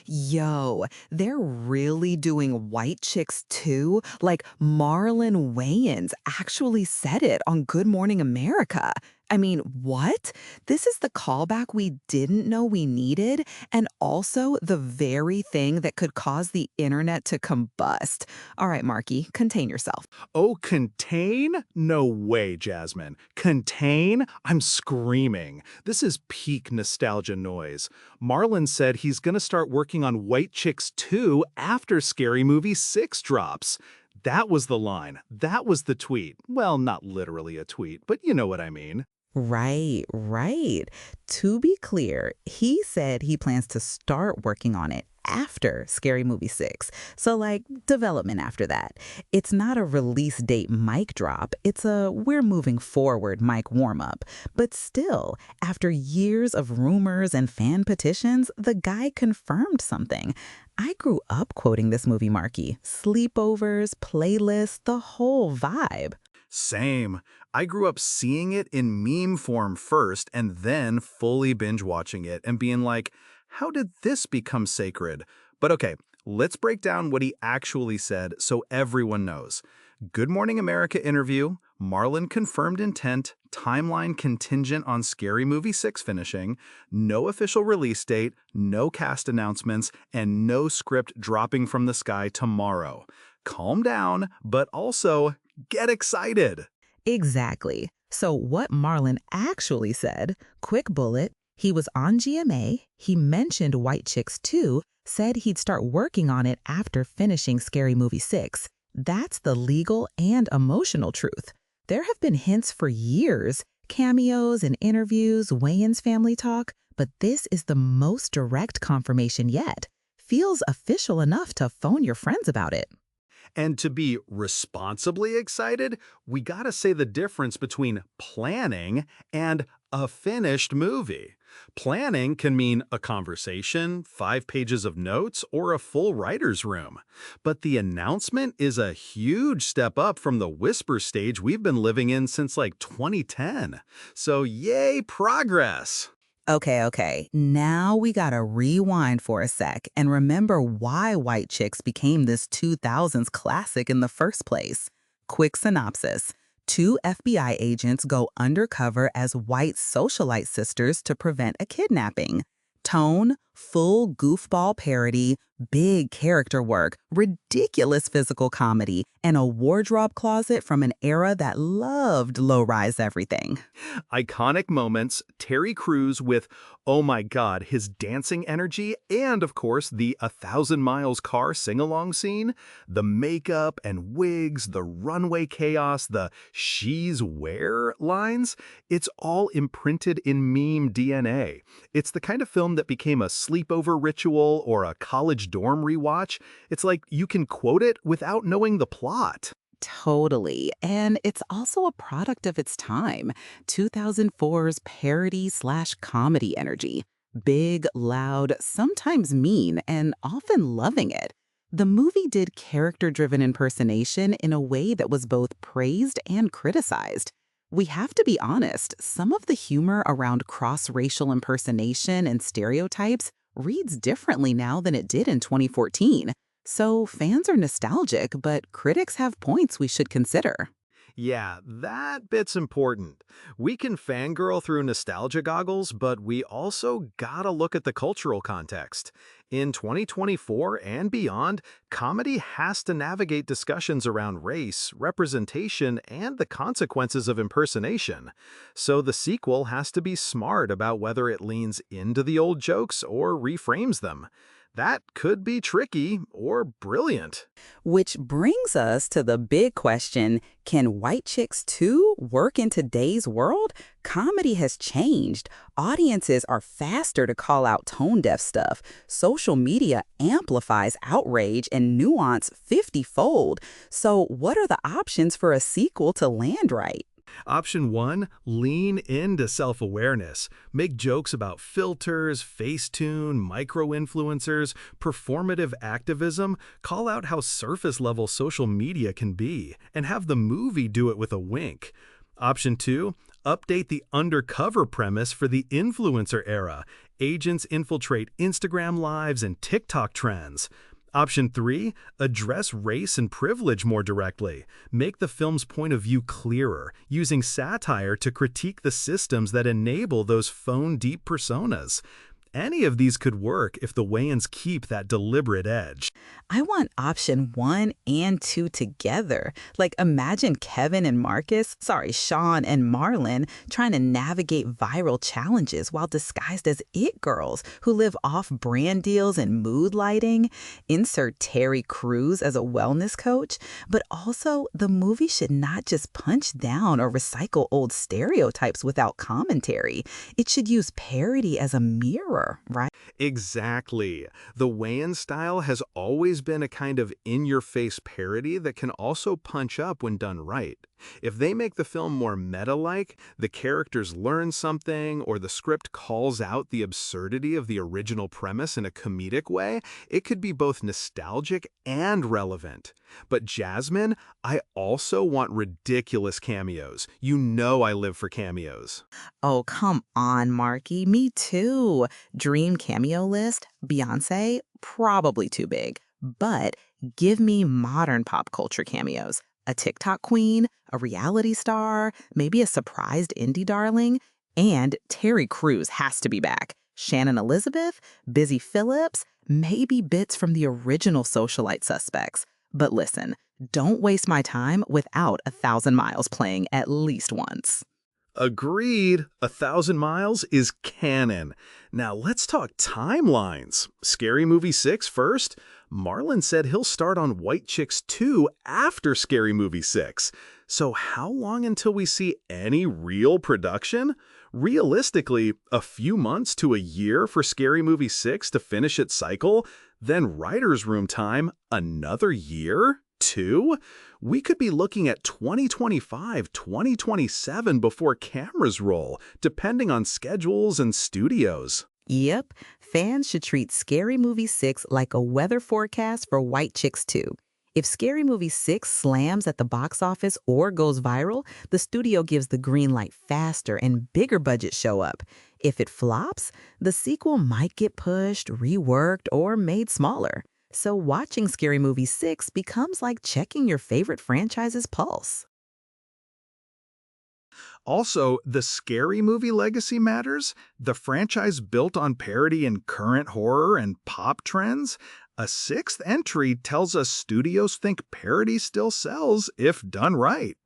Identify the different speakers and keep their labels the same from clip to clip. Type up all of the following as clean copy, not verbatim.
Speaker 1: Yo, they're really doing White Chicks too? Like Marlon Wayans actually said it on Good Morning America. I mean, what? This is the callback we didn't know we needed, and also the very thing that could cause the internet to combust. All right, Marky, contain yourself.
Speaker 2: Oh, contain? No way, Jasmine. Contain? I'm screaming. This is peak nostalgia noise. Marlon said he's gonna start working on White Chicks 2 after Scary Movie 6 drops. That was the line. That was the tweet. Well, not literally a tweet, but you know what I mean.
Speaker 1: Right, right. To be clear, he said he plans to start working on it after Scary Movie 6. So, like, development after that. It's not a release date mic drop, it's a we're moving forward mic warm up. But still, after years of rumors and fan petitions, the guy confirmed something. I grew up quoting this movie, Marky. Sleepovers, playlists, the whole vibe.
Speaker 2: Same. I grew up seeing it in meme form first and then fully binge watching it and being like, how did this become sacred? But okay, let's break down what he actually said so everyone knows. Good Morning America interview, Marlon confirmed intent, timeline contingent on Scary Movie 6 finishing, no official release date, no cast announcements, and no script dropping from the sky tomorrow. Calm down, but also get excited.
Speaker 1: Exactly. So, what Marlon actually said, quick bullet, he was on GMA, he mentioned White Chicks 2, said he'd start working on it after finishing Scary Movie 6. That's the legal and emotional truth. There have been hints for years, cameos and interviews, Wayans family talk, but this is the most direct confirmation yet. Feels official enough to phone your friends about it.
Speaker 2: And to be responsibly excited, we gotta say the difference between planning and a finished movie. Planning can mean a conversation, 5 pages of notes, or a full writer's room. But the announcement is a huge step up from the whisper stage we've been living in since like 2010. So yay, progress!
Speaker 1: Okay. Now we gotta rewind for a sec and remember why White Chicks became this 2000s classic in the first place. Quick synopsis. Two FBI agents go undercover as white socialite sisters to prevent a kidnapping. Tone, full goofball parody, big character work, ridiculous physical comedy, and a wardrobe closet from an era that loved low-rise everything.
Speaker 2: Iconic moments, Terry Crews with, oh my god, his dancing energy, and of course the 1,000 Miles car sing-along scene, the makeup and wigs, the runway chaos, the she's where lines, it's all imprinted in meme DNA. It's the kind of film that became a sleepover ritual or a college dorm rewatch. It's like you can quote it without knowing the plot.
Speaker 1: Totally. And it's also a product of its time, 2004's parody/comedy energy. Big, loud, sometimes mean, and often loving it. The movie did character-driven impersonation in a way that was both praised and criticized. We have to be honest, some of the humor around cross-racial impersonation and stereotypes reads differently now than it did in 2014. So fans are nostalgic, but critics have points we should consider.
Speaker 2: Yeah, that bit's important. We can fangirl through nostalgia goggles, but we also gotta look at the cultural context. In 2024 and beyond, comedy has to navigate discussions around race, representation, and the consequences of impersonation. So the sequel has to be smart about whether it leans into the old jokes or reframes them. That could be tricky or brilliant.
Speaker 1: Which brings us to the big question, can White Chicks 2 work in today's world? Comedy has changed. Audiences are faster to call out tone-deaf stuff. Social media amplifies outrage and nuance 50-fold. So what are the options for a sequel to land right?
Speaker 2: Option 1, lean into self-awareness. Make jokes about filters, Facetune, micro-influencers, performative activism, call out how surface-level social media can be, and have the movie do it with a wink. Option 2, update the undercover premise for the influencer era. Agents infiltrate Instagram lives and TikTok trends. Option 3, address race and privilege more directly. Make the film's point of view clearer, using satire to critique the systems that enable those phone-deep personas. Any of these could work if the Wayans keep that deliberate edge.
Speaker 1: I want option 1 and 2 together. Like imagine Kevin and Sean and Marlon trying to navigate viral challenges while disguised as it girls who live off brand deals and mood lighting. Insert Terry Crews as a wellness coach. But also, the movie should not just punch down or recycle old stereotypes without commentary. It should use parody as a mirror, right?
Speaker 2: Exactly. The Wayans style has always been a kind of in-your-face parody that can also punch up when done right. If they make the film more meta-like, the characters learn something, or the script calls out the absurdity of the original premise in a comedic way, it could be both nostalgic and relevant. But Jasmine, I also want ridiculous cameos. You know I live for cameos.
Speaker 1: Oh, come on, Marky. Me too. Dream cameo list, Beyonce, probably too big. But give me modern pop culture cameos. A TikTok queen, a reality star, maybe a surprised indie darling. And Terry Crews has to be back. Shannon Elizabeth, Busy Phillips, maybe bits from the original Socialite suspects. But listen, don't waste my time without 1,000 Miles playing at least once.
Speaker 2: Agreed. 1,000 Miles is canon. Now let's talk timelines. Scary Movie 6 first? Marlon said he'll start on White Chicks 2 after Scary Movie 6. So how long until we see any real production? Realistically, a few months to a year for Scary Movie 6 to finish its cycle, then writer's room time, another year? 2? We could be looking at 2025, 2027 before cameras roll, depending on schedules and studios.
Speaker 1: Yep, fans should treat Scary Movie 6 like a weather forecast for White Chicks 2. If Scary Movie 6 slams at the box office or goes viral, the studio gives the green light faster and bigger budgets show up. If it flops, the sequel might get pushed, reworked, or made smaller. So watching Scary Movie 6 becomes like checking your favorite franchise's pulse.
Speaker 2: Also, the Scary Movie legacy matters. The franchise built on parody in current horror and pop trends. A sixth entry tells us studios think parody still sells if done right.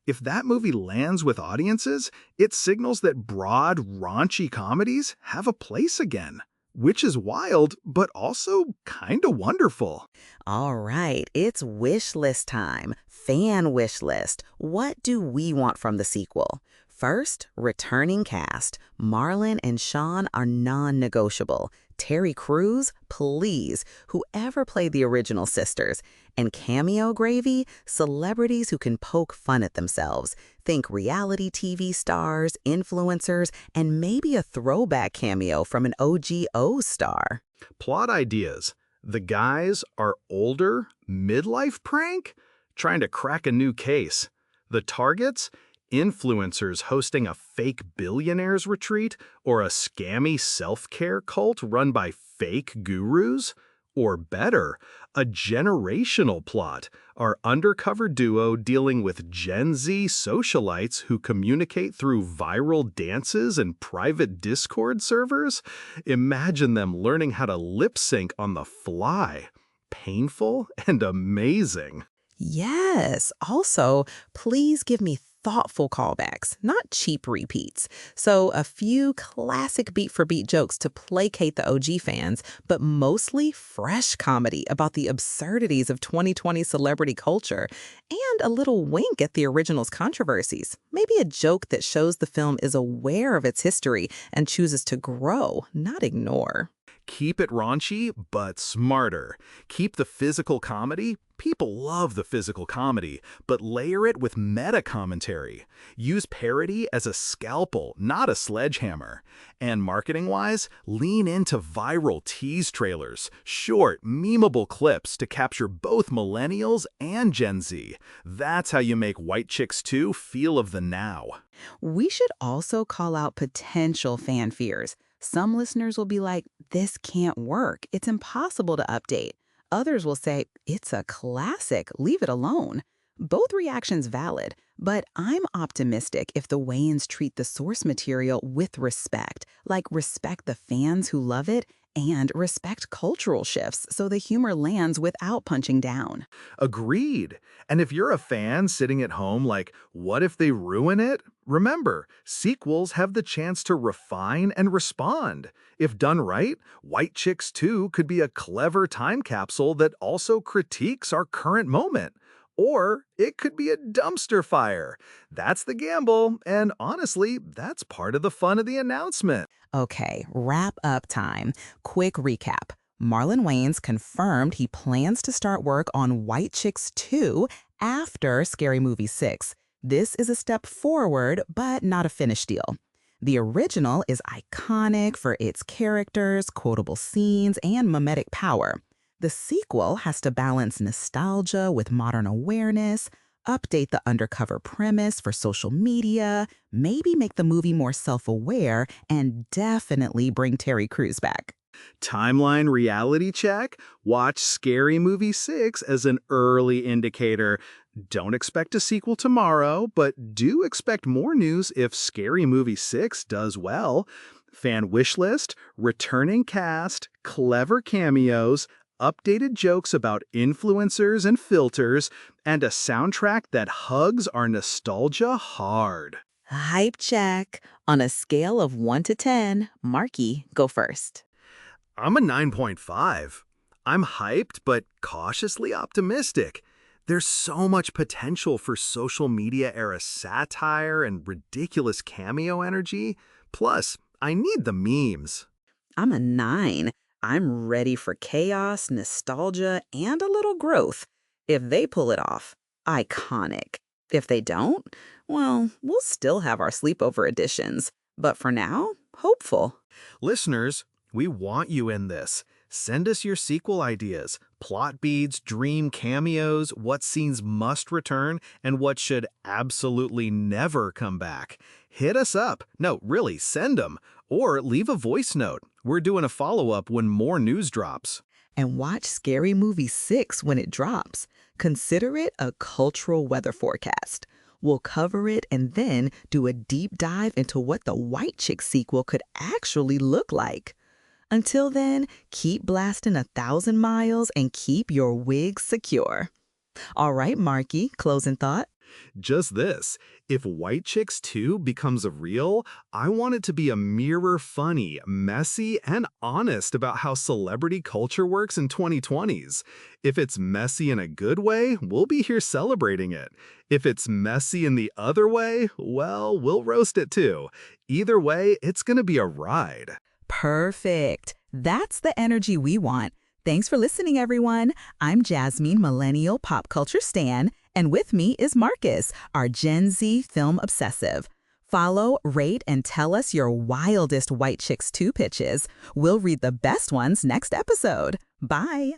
Speaker 2: If that movie lands with audiences, it signals that broad, raunchy comedies have a place again. Which is wild, but also kinda wonderful.
Speaker 1: All right, it's wish list time. Fan wish list. What do we want from the sequel? First, returning cast. Marlon and Sean are non-negotiable. Terry Crews, please, whoever played the original sisters. And cameo gravy, celebrities who can poke fun at themselves. Think reality TV stars, influencers, and maybe a throwback cameo from an OGO star.
Speaker 2: Plot ideas. The guys are older, midlife prank? Trying to crack a new case. The targets? Influencers hosting a fake billionaires retreat or a scammy self-care cult run by fake gurus? Or better, a generational plot, our undercover duo dealing with Gen Z socialites who communicate through viral dances and private Discord servers? Imagine them learning how to lip sync on the fly. Painful and amazing.
Speaker 1: Yes. Also, please give me thoughtful callbacks, not cheap repeats. So a few classic beat-for-beat jokes to placate the OG fans, but mostly fresh comedy about the absurdities of 2020 celebrity culture, and a little wink at the original's controversies. Maybe a joke that shows the film is aware of its history and chooses to grow, not ignore.
Speaker 2: Keep it raunchy, but smarter. Keep the physical comedy. People love the physical comedy, but layer it with meta commentary. Use parody as a scalpel, not a sledgehammer. And marketing-wise, lean into viral tease trailers, short, memeable clips to capture both millennials and Gen Z. That's how you make White Chicks 2 feel of the now.
Speaker 1: We should also call out potential fan fears. Some listeners will be like, this can't work. It's impossible to update. Others will say, it's a classic. Leave it alone. Both reactions valid, but I'm optimistic if the Wayans treat the source material with respect, like respect the fans who love it and respect cultural shifts so the humor lands without punching down.
Speaker 2: Agreed. And if you're a fan sitting at home like, what if they ruin it? Remember, sequels have the chance to refine and respond. If done right, White Chicks 2 could be a clever time capsule that also critiques our current moment. Or it could be a dumpster fire. That's the gamble, and honestly, that's part of the fun of the announcement.
Speaker 1: Okay, wrap up time. Quick recap. Marlon Wayans confirmed he plans to start work on White Chicks 2 after Scary Movie 6. This is a step forward, but not a finished deal. The original is iconic for its characters, quotable scenes, and mimetic power. The sequel has to balance nostalgia with modern awareness, update the undercover premise for social media, maybe make the movie more self-aware, and definitely bring Terry Crews back.
Speaker 2: Timeline reality check? Watch Scary Movie 6 as an early indicator. Don't expect a sequel tomorrow, but do expect more news if Scary Movie 6 does well. Fan wish list, returning cast, clever cameos, updated jokes about influencers and filters, and a soundtrack that hugs our nostalgia hard.
Speaker 1: Hype check. On a scale of 1 to 10, Marky, go first.
Speaker 2: I'm a 9.5. I'm hyped, but cautiously optimistic. There's so much potential for social media era satire and ridiculous cameo energy. Plus, I need the memes.
Speaker 1: I'm a 9. I'm ready for chaos, nostalgia, and a little growth. If they pull it off, iconic. If they don't, well, we'll still have our sleepover editions. But for now, hopeful.
Speaker 2: Listeners, we want you in this. Send us your sequel ideas, plot beads, dream cameos, what scenes must return, and what should absolutely never come back. Hit us up. No, really, send them. Or leave a voice note. We're doing a follow-up when more news drops.
Speaker 1: And watch Scary Movie 6 when it drops. Consider it a cultural weather forecast. We'll cover it and then do a deep dive into what the White Chick sequel could actually look like. Until then, keep blasting 1,000 miles and keep your wig secure. All right, Marky, closing thought?
Speaker 2: Just this, if White Chicks 2 becomes a reel, I want it to be a mirror funny, messy, and honest about how celebrity culture works in 2020s. If it's messy in a good way, we'll be here celebrating it. If it's messy in the other way, well, we'll roast it too. Either way, it's gonna be a ride.
Speaker 1: Perfect. That's the energy we want. Thanks for listening, everyone. I'm Jasmine, Millennial Pop Culture Stan, and with me is Marcus, our Gen Z film obsessive. Follow, rate, and tell us your wildest White Chicks 2 pitches. We'll read the best ones next episode. Bye.